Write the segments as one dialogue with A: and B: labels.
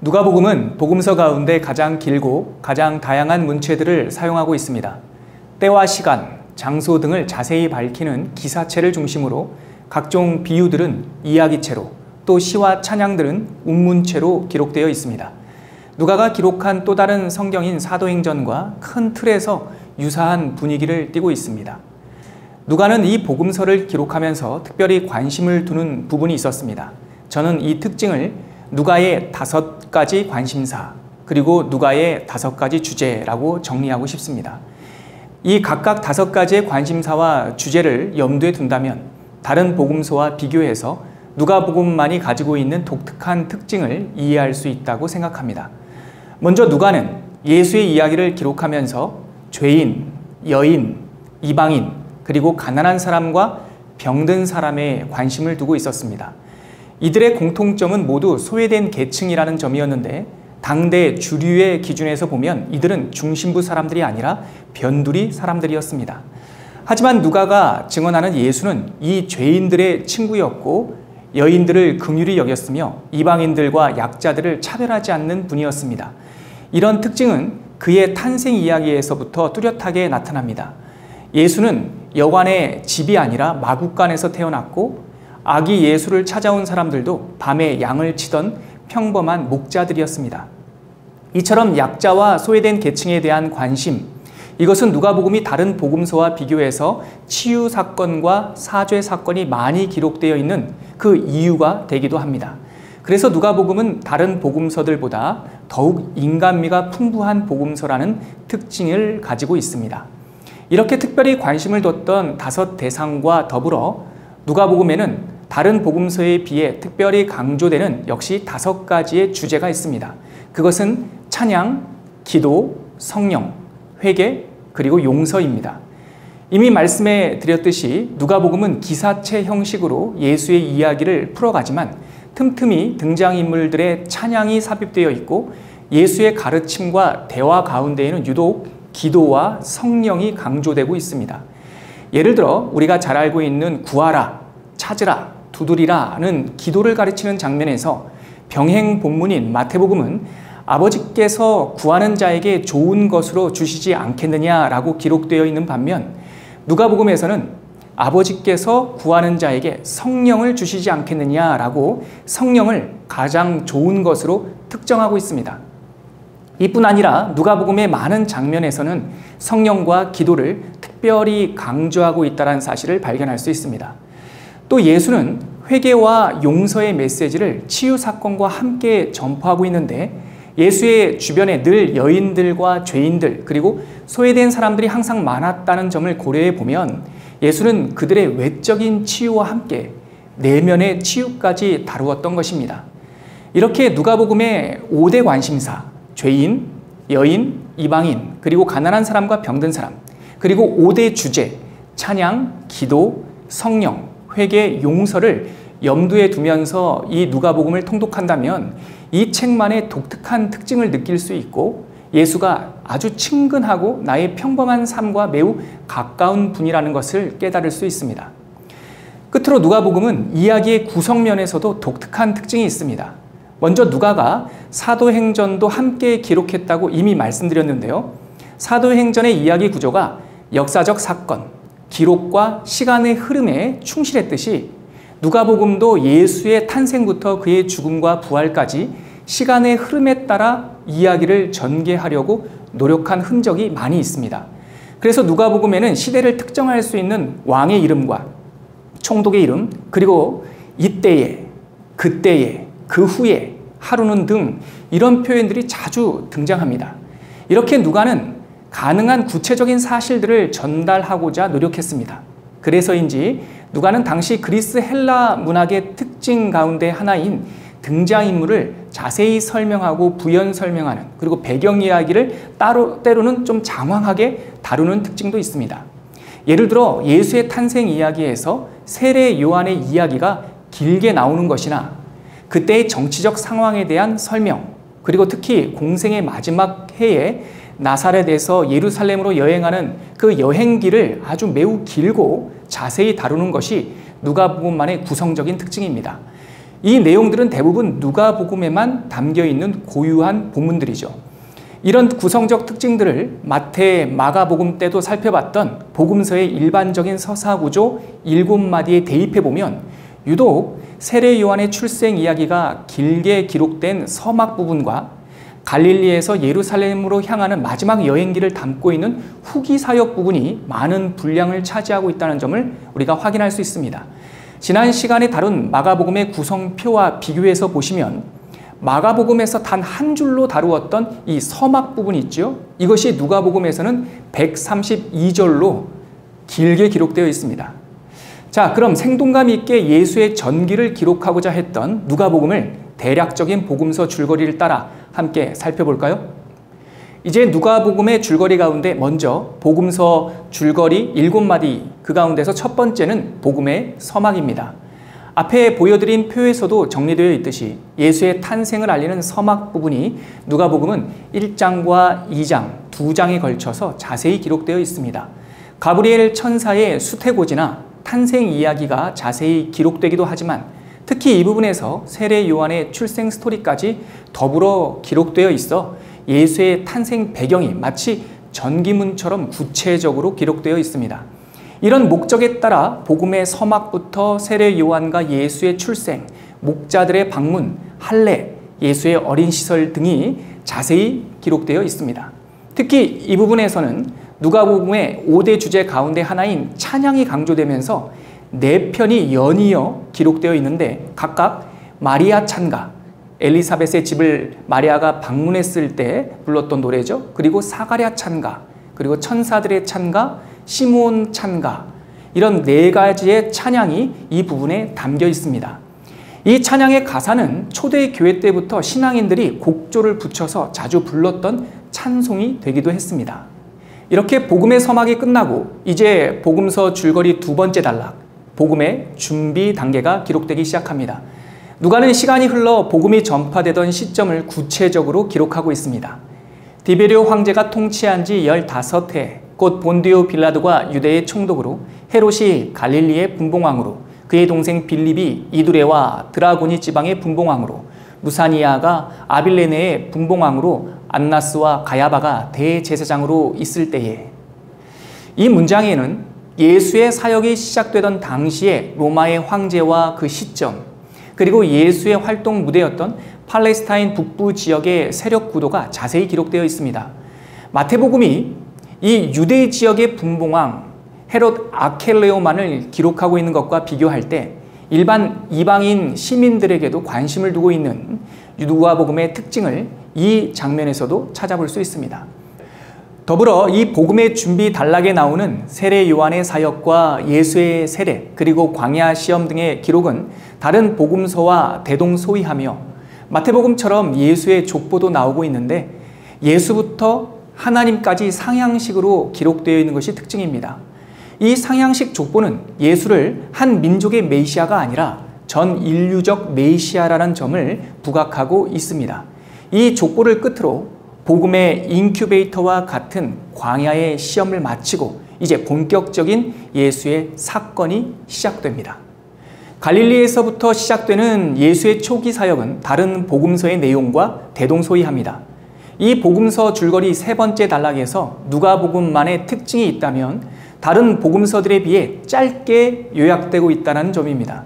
A: 누가복음은 복음서 가운데 가장 길고 가장 다양한 문체들을 사용하고 있습니다. 때와 시간, 장소 등을 자세히 밝히는 기사체를 중심으로 각종 비유들은 이야기체로, 또 시와 찬양들은 운문체로 기록되어 있습니다. 누가가 기록한 또 다른 성경인 사도행전과 큰 틀에서 유사한 분위기를 띠고 있습니다. 누가는 이 복음서를 기록하면서 특별히 관심을 두는 부분이 있었습니다. 저는 이 특징을 누가의 5가지 관심사, 그리고 누가의 5가지 주제라고 정리하고 싶습니다. 이 각각 5가지의 관심사와 주제를 염두에 둔다면 다른 복음서와 비교해서 누가복음만이 가지고 있는 독특한 특징을 이해할 수 있다고 생각합니다. 먼저 누가는 예수의 이야기를 기록하면서 죄인, 여인, 이방인, 그리고 가난한 사람과 병든 사람에 관심을 두고 있었습니다. 이들의 공통점은 모두 소외된 계층이라는 점이었는데, 당대 주류의 기준에서 보면 이들은 중심부 사람들이 아니라 변두리 사람들이었습니다. 하지만 누가가 증언하는 예수는 이 죄인들의 친구였고 여인들을 긍휼히 여겼으며 이방인들과 약자들을 차별하지 않는 분이었습니다. 이런 특징은 그의 탄생 이야기에서부터 뚜렷하게 나타납니다. 예수는 여관의 집이 아니라 마구간에서 태어났고, 아기 예수를 찾아온 사람들도 밤에 양을 치던 평범한 목자들이었습니다. 이처럼 약자와 소외된 계층에 대한 관심, 이것은 누가복음이 다른 복음서와 비교해서 치유 사건과 사죄 사건이 많이 기록되어 있는 그 이유가 되기도 합니다. 그래서 누가복음은 다른 복음서들보다 더욱 인간미가 풍부한 복음서라는 특징을 가지고 있습니다. 이렇게 특별히 관심을 뒀던 5 대상과 더불어 누가복음에는 다른 복음서에 비해 특별히 강조되는 역시 5가지의 주제가 있습니다. 그것은 찬양, 기도, 성령, 회개, 그리고 용서입니다. 이미 말씀해 드렸듯이 누가복음은 기사체 형식으로 예수의 이야기를 풀어가지만 틈틈이 등장인물들의 찬양이 삽입되어 있고, 예수의 가르침과 대화 가운데에는 유독 기도와 성령이 강조되고 있습니다. 예를 들어 우리가 잘 알고 있는 구하라, 찾으라, 두드리라는 기도를 가르치는 장면에서 병행 본문인 마태복음은 아버지께서 구하는 자에게 좋은 것으로 주시지 않겠느냐라고 기록되어 있는 반면, 누가복음에서는 아버지께서 구하는 자에게 성령을 주시지 않겠느냐라고 성령을 가장 좋은 것으로 특정하고 있습니다. 이뿐 아니라 누가복음의 많은 장면에서는 성령과 기도를 특별히 강조하고 있다는 사실을 발견할 수 있습니다. 또 예수는 회개와 용서의 메시지를 치유 사건과 함께 전파하고 있는데, 예수의 주변에 늘 여인들과 죄인들, 그리고 소외된 사람들이 항상 많았다는 점을 고려해 보면 예수는 그들의 외적인 치유와 함께 내면의 치유까지 다루었던 것입니다. 이렇게 누가복음의 5대 관심사, 죄인, 여인, 이방인, 그리고 가난한 사람과 병든 사람, 그리고 5대 주제, 찬양, 기도, 성령, 회개, 용서를 염두에 두면서 이 누가복음을 통독한다면 이 책만의 독특한 특징을 느낄 수 있고, 예수가 아주 친근하고 나의 평범한 삶과 매우 가까운 분이라는 것을 깨달을 수 있습니다. 끝으로 누가복음은 이야기의 구성면에서도 독특한 특징이 있습니다. 먼저 누가가 사도행전도 함께 기록했다고 이미 말씀드렸는데요. 사도행전의 이야기 구조가 역사적 사건, 기록과 시간의 흐름에 충실했듯이 누가복음도 예수의 탄생부터 그의 죽음과 부활까지 시간의 흐름에 따라 이야기를 전개하려고 노력한 흔적이 많이 있습니다. 그래서 누가복음에는 시대를 특정할 수 있는 왕의 이름과 총독의 이름, 그리고 이때에, 그때에, 그 후에, 하루는 등 이런 표현들이 자주 등장합니다. 이렇게 누가는 가능한 구체적인 사실들을 전달하고자 노력했습니다. 그래서인지 누가는 당시 그리스 헬라 문학의 특징 가운데 하나인 등장인물을 자세히 설명하고 부연 설명하는, 그리고 배경 이야기를 때로는 좀 장황하게 다루는 특징도 있습니다. 예를 들어 예수의 탄생 이야기에서 세례 요한의 이야기가 길게 나오는 것이나 그때의 정치적 상황에 대한 설명, 그리고 특히 공생의 마지막 해에 나사렛에서 예루살렘으로 여행하는 그 여행길을 아주 매우 길고 자세히 다루는 것이 누가복음만의 구성적인 특징입니다. 이 내용들은 대부분 누가복음에만 담겨 있는 고유한 본문들이죠. 이런 구성적 특징들을 마태, 마가복음 때도 살펴봤던 복음서의 일반적인 서사 구조 7마디에 대입해 보면 유독 세례 요한의 출생 이야기가 길게 기록된 서막 부분과 갈릴리에서 예루살렘으로 향하는 마지막 여행기를 담고 있는 후기 사역 부분이 많은 분량을 차지하고 있다는 점을 우리가 확인할 수 있습니다. 지난 시간에 다룬 마가복음의 구성표와 비교해서 보시면 마가복음에서 단 한 줄로 다루었던 이 서막 부분이 있죠. 이것이 누가복음에서는 132절로 길게 기록되어 있습니다. 자, 그럼 생동감 있게 예수의 전기를 기록하고자 했던 누가복음을 대략적인 복음서 줄거리를 따라 함께 살펴볼까요? 이제 누가복음의 줄거리 가운데 먼저 복음서 줄거리 7마디, 그 가운데서 첫 번째는 복음의 서막입니다. 앞에 보여드린 표에서도 정리되어 있듯이 예수의 탄생을 알리는 서막 부분이 누가복음은 1장과 2장, 2장에 걸쳐서 자세히 기록되어 있습니다. 가브리엘 천사의 수태고지나 탄생 이야기가 자세히 기록되기도 하지만 특히 이 부분에서 세례 요한의 출생 스토리까지 더불어 기록되어 있어 예수의 탄생 배경이 마치 전기문처럼 구체적으로 기록되어 있습니다. 이런 목적에 따라 복음의 서막부터 세례 요한과 예수의 출생, 목자들의 방문, 할례, 예수의 어린 시설 등이 자세히 기록되어 있습니다. 특히 이 부분에서는 누가복음의 5대 주제 가운데 하나인 찬양이 강조되면서 4편이 연이어 기록되어 있는데 각각 마리아 찬가, 엘리사벳의 집을 마리아가 방문했을 때 불렀던 노래죠. 그리고 사가랴 찬가, 그리고 천사들의 찬가, 시므온 찬가, 이런 4가지의 찬양이 이 부분에 담겨 있습니다. 이 찬양의 가사는 초대 교회 때부터 신앙인들이 곡조를 붙여서 자주 불렀던 찬송이 되기도 했습니다. 이렇게 복음의 서막이 끝나고 이제 복음서 줄거리 2번째 단락, 복음의 준비 단계가 기록되기 시작합니다. 누가는 시간이 흘러 복음이 전파되던 시점을 구체적으로 기록하고 있습니다. 디베리오 황제가 통치한 지 15해, 곧 본디오 빌라도가 유대의 총독으로, 헤롯이 갈릴리의 분봉왕으로, 그의 동생 빌립이 이두레와 드라고니 지방의 분봉왕으로, 무사니아가 아빌레네의 분봉왕으로, 안나스와 가야바가 대제사장으로 있을 때에, 이 문장에는 예수의 사역이 시작되던 당시에 로마의 황제와 그 시점, 그리고 예수의 활동 무대였던 팔레스타인 북부 지역의 세력 구도가 자세히 기록되어 있습니다. 마태복음이 이 유대 지역의 분봉왕 헤롯 아켈레오만을 기록하고 있는 것과 비교할 때 일반 이방인 시민들에게도 관심을 두고 있는 누가복음의 특징을 이 장면에서도 찾아볼 수 있습니다. 더불어 이 복음의 준비 단락에 나오는 세례 요한의 사역과 예수의 세례, 그리고 광야 시험 등의 기록은 다른 복음서와 대동소이하며 마태복음처럼 예수의 족보도 나오고 있는데 예수부터 하나님까지 상향식으로 기록되어 있는 것이 특징입니다. 이 상향식 족보는 예수를 한 민족의 메시아가 아니라 전 인류적 메시아라는 점을 부각하고 있습니다. 이 족보를 끝으로 복음의 인큐베이터와 같은 광야의 시험을 마치고 이제 본격적인 예수의 사건이 시작됩니다. 갈릴리에서부터 시작되는 예수의 초기 사역은 다른 복음서의 내용과 대동소이합니다. 이 복음서 줄거리 3번째 단락에서 누가복음만의 특징이 있다면 다른 복음서들에 비해 짧게 요약되고 있다는 점입니다.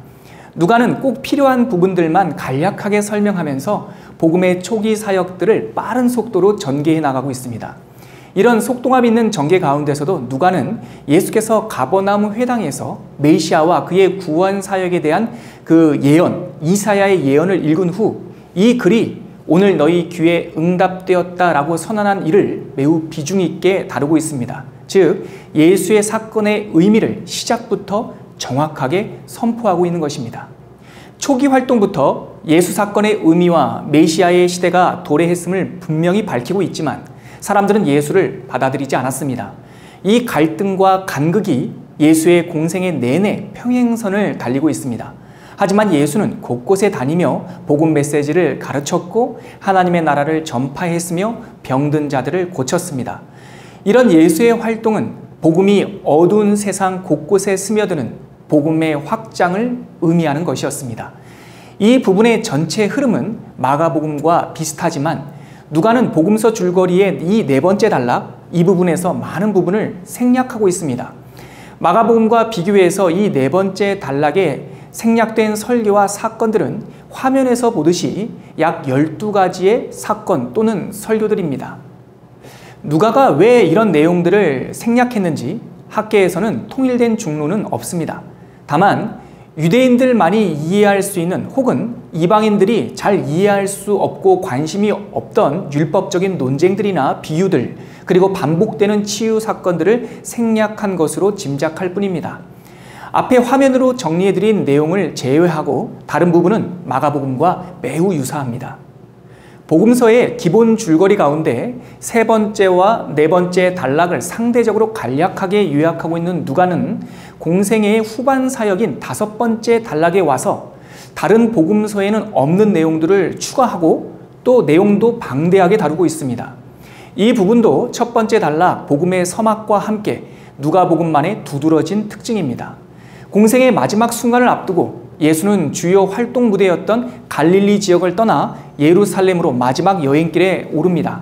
A: 누가는 꼭 필요한 부분들만 간략하게 설명하면서 복음의 초기 사역들을 빠른 속도로 전개해 나가고 있습니다. 이런 속도감 있는 전개 가운데서도 누가는 예수께서 가버나움 회당에서 메시아와 그의 구원 사역에 대한 그 예언, 이사야의 예언을 읽은 후 이 글이 오늘 너희 귀에 응답되었다라고 선언한 일을 매우 비중 있게 다루고 있습니다. 즉 예수의 사건의 의미를 시작부터 정확하게 선포하고 있는 것입니다. 초기 활동부터 예수 사건의 의미와 메시아의 시대가 도래했음을 분명히 밝히고 있지만 사람들은 예수를 받아들이지 않았습니다. 이 갈등과 간극이 예수의 공생의 내내 평행선을 달리고 있습니다. 하지만 예수는 곳곳에 다니며 복음 메시지를 가르쳤고 하나님의 나라를 전파했으며 병든 자들을 고쳤습니다. 이런 예수의 활동은 복음이 어두운 세상 곳곳에 스며드는 복음의 확장을 의미하는 것이었습니다. 이 부분의 전체 흐름은 마가복음과 비슷하지만 누가는 복음서 줄거리의 이 네 번째 단락, 이 부분에서 많은 부분을 생략하고 있습니다. 마가복음과 비교해서 이 네 번째 단락에 생략된 설교와 사건들은 화면에서 보듯이 약 12가지의 사건 또는 설교들입니다. 누가가 왜 이런 내용들을 생략했는지 학계에서는 통일된 중론은 없습니다. 다만 유대인들만이 이해할 수 있는 혹은 이방인들이 잘 이해할 수 없고 관심이 없던 율법적인 논쟁들이나 비유들, 그리고 반복되는 치유 사건들을 생략한 것으로 짐작할 뿐입니다. 앞에 화면으로 정리해드린 내용을 제외하고 다른 부분은 마가복음과 매우 유사합니다. 복음서의 기본 줄거리 가운데 세 번째와 네 번째 단락을 상대적으로 간략하게 요약하고 있는 누가는 공생애의 후반 사역인 다섯 번째 단락에 와서 다른 복음서에는 없는 내용들을 추가하고 또 내용도 방대하게 다루고 있습니다. 이 부분도 첫 번째 단락 복음의 서막과 함께 누가복음만의 두드러진 특징입니다. 공생의 마지막 순간을 앞두고 예수는 주요 활동 무대였던 갈릴리 지역을 떠나 예루살렘으로 마지막 여행길에 오릅니다.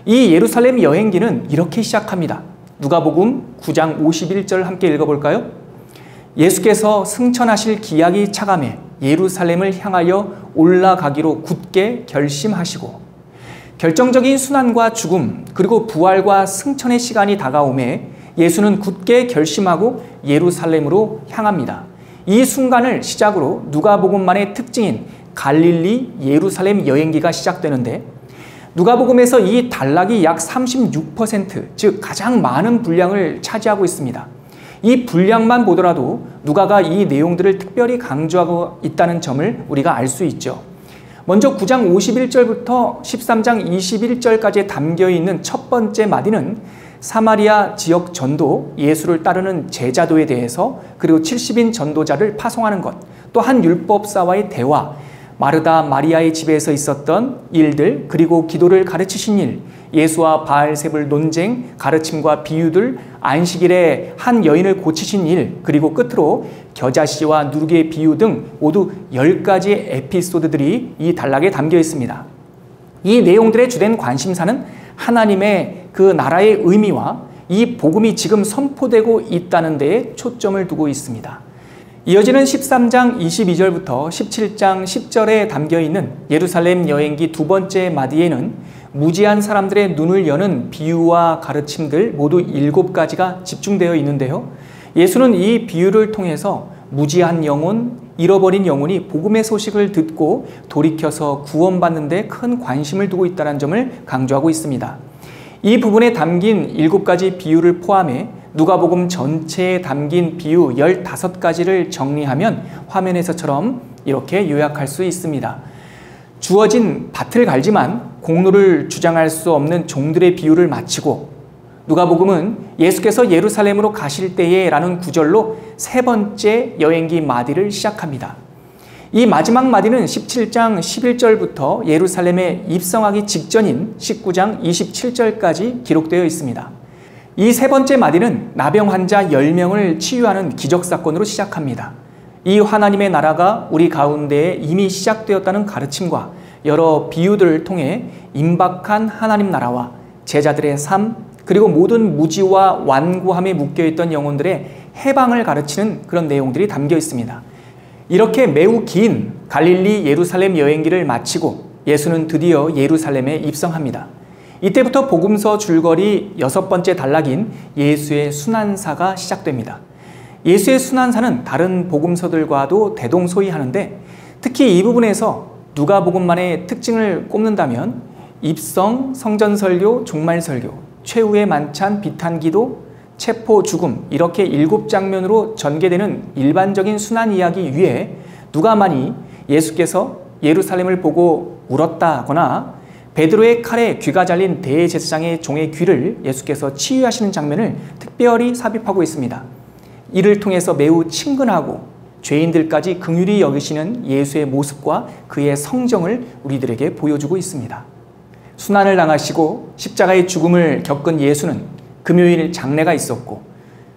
A: 이 예루살렘 여행기는 이렇게 시작합니다. 누가복음 9장 51절 함께 읽어볼까요? 예수께서 승천하실 기약이 차감해 예루살렘을 향하여 올라가기로 굳게 결심하시고, 결정적인 순환과 죽음 그리고 부활과 승천의 시간이 다가오매 예수는 굳게 결심하고 예루살렘으로 향합니다. 이 순간을 시작으로 누가복음만의 특징인 갈릴리 예루살렘 여행기가 시작되는데, 누가복음에서 이 단락이 약 36%, 즉 가장 많은 분량을 차지하고 있습니다. 이 분량만 보더라도 누가가 이 내용들을 특별히 강조하고 있다는 점을 우리가 알 수 있죠. 먼저 9장 51절부터 13장 21절까지 담겨있는 첫 번째 마디는 사마리아 지역 전도, 예수를 따르는 제자도에 대해서, 그리고 70인 전도자를 파송하는 것, 또 한 율법사와의 대화, 마르다 마리아의 집에서 있었던 일들, 그리고 기도를 가르치신 일, 예수와 바알세불 논쟁, 가르침과 비유들, 안식일에 한 여인을 고치신 일, 그리고 끝으로 겨자씨와 누룩의 비유 등 모두 10가지의 에피소드들이 이 단락에 담겨 있습니다. 이 내용들의 주된 관심사는 하나님의 그 나라의 의미와 이 복음이 지금 선포되고 있다는 데에 초점을 두고 있습니다. 이어지는 13장 22절부터 17장 10절에 담겨있는 예루살렘 여행기 두 번째 마디에는 무지한 사람들의 눈을 여는 비유와 가르침들 모두 7가지가 집중되어 있는데요. 예수는 이 비유를 통해서 무지한 영혼, 잃어버린 영혼이 복음의 소식을 듣고 돌이켜서 구원받는 데 큰 관심을 두고 있다는 점을 강조하고 있습니다. 이 부분에 담긴 7가지 비유를 포함해 누가복음 전체에 담긴 비유 15가지를 정리하면 화면에서처럼 이렇게 요약할 수 있습니다. 주어진 밭을 갈지만 공로를 주장할 수 없는 종들의 비유를 마치고, 누가복음은 예수께서 예루살렘으로 가실 때에 라는 구절로 세 번째 여행기 마디를 시작합니다. 이 마지막 마디는 17장 11절부터 예루살렘에 입성하기 직전인 19장 27절까지 기록되어 있습니다. 이 세 번째 마디는 나병 환자 10명을 치유하는 기적사건으로 시작합니다. 이 하나님의 나라가 우리 가운데에 이미 시작되었다는 가르침과 여러 비유들을 통해 임박한 하나님 나라와 제자들의 삶, 그리고 모든 무지와 완고함에 묶여있던 영혼들의 해방을 가르치는 그런 내용들이 담겨 있습니다. 이렇게 매우 긴 갈릴리 예루살렘 여행기를 마치고 예수는 드디어 예루살렘에 입성합니다. 이때부터 복음서 줄거리 6번째 단락인 예수의 순환사가 시작됩니다. 예수의 순환사는 다른 복음서들과도 대동소이하는데, 특히 이 부분에서 누가복음만의 특징을 꼽는다면 입성, 성전설교, 종말설교, 최후의 만찬, 비탄기도, 체포, 죽음, 이렇게 7장면으로 전개되는 일반적인 순환 이야기 위에 누가만이 예수께서 예루살렘을 보고 울었다거나 베드로의 칼에 귀가 잘린 대제사장의 종의 귀를 예수께서 치유하시는 장면을 특별히 삽입하고 있습니다. 이를 통해서 매우 친근하고 죄인들까지 긍휼히 여기시는 예수의 모습과 그의 성정을 우리들에게 보여주고 있습니다. 순환을 당하시고 십자가의 죽음을 겪은 예수는 금요일 장례가 있었고,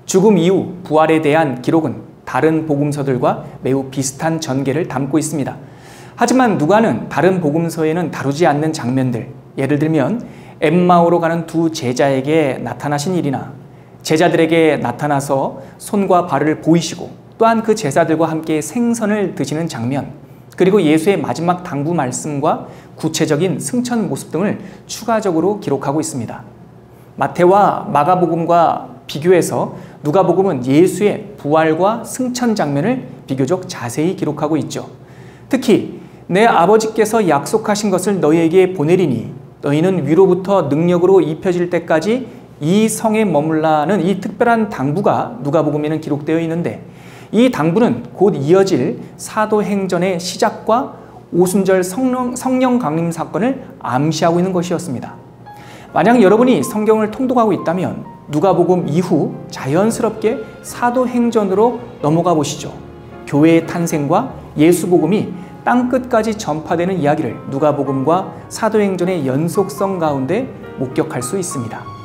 A: 죽음 이후 부활에 대한 기록은 다른 복음서들과 매우 비슷한 전개를 담고 있습니다. 하지만 누가는 다른 복음서에는 다루지 않는 장면들, 예를 들면 엠마오로 가는 두 제자에게 나타나신 일이나 제자들에게 나타나서 손과 발을 보이시고 또한 그 제자들과 함께 생선을 드시는 장면, 그리고 예수의 마지막 당부 말씀과 구체적인 승천 모습 등을 추가적으로 기록하고 있습니다. 마태와 마가복음과 비교해서 누가복음은 예수의 부활과 승천 장면을 비교적 자세히 기록하고 있죠. 특히 내 아버지께서 약속하신 것을 너희에게 보내리니 너희는 위로부터 능력으로 입혀질 때까지 이 성에 머물라는 이 특별한 당부가 누가복음에는 기록되어 있는데, 이 당부는 곧 이어질 사도행전의 시작과 오순절 성령 강림 사건을 암시하고 있는 것이었습니다. 만약 여러분이 성경을 통독하고 있다면 누가복음 이후 자연스럽게 사도행전으로 넘어가 보시죠. 교회의 탄생과 예수복음이 땅끝까지 전파되는 이야기를 누가복음과 사도행전의 연속성 가운데 목격할 수 있습니다.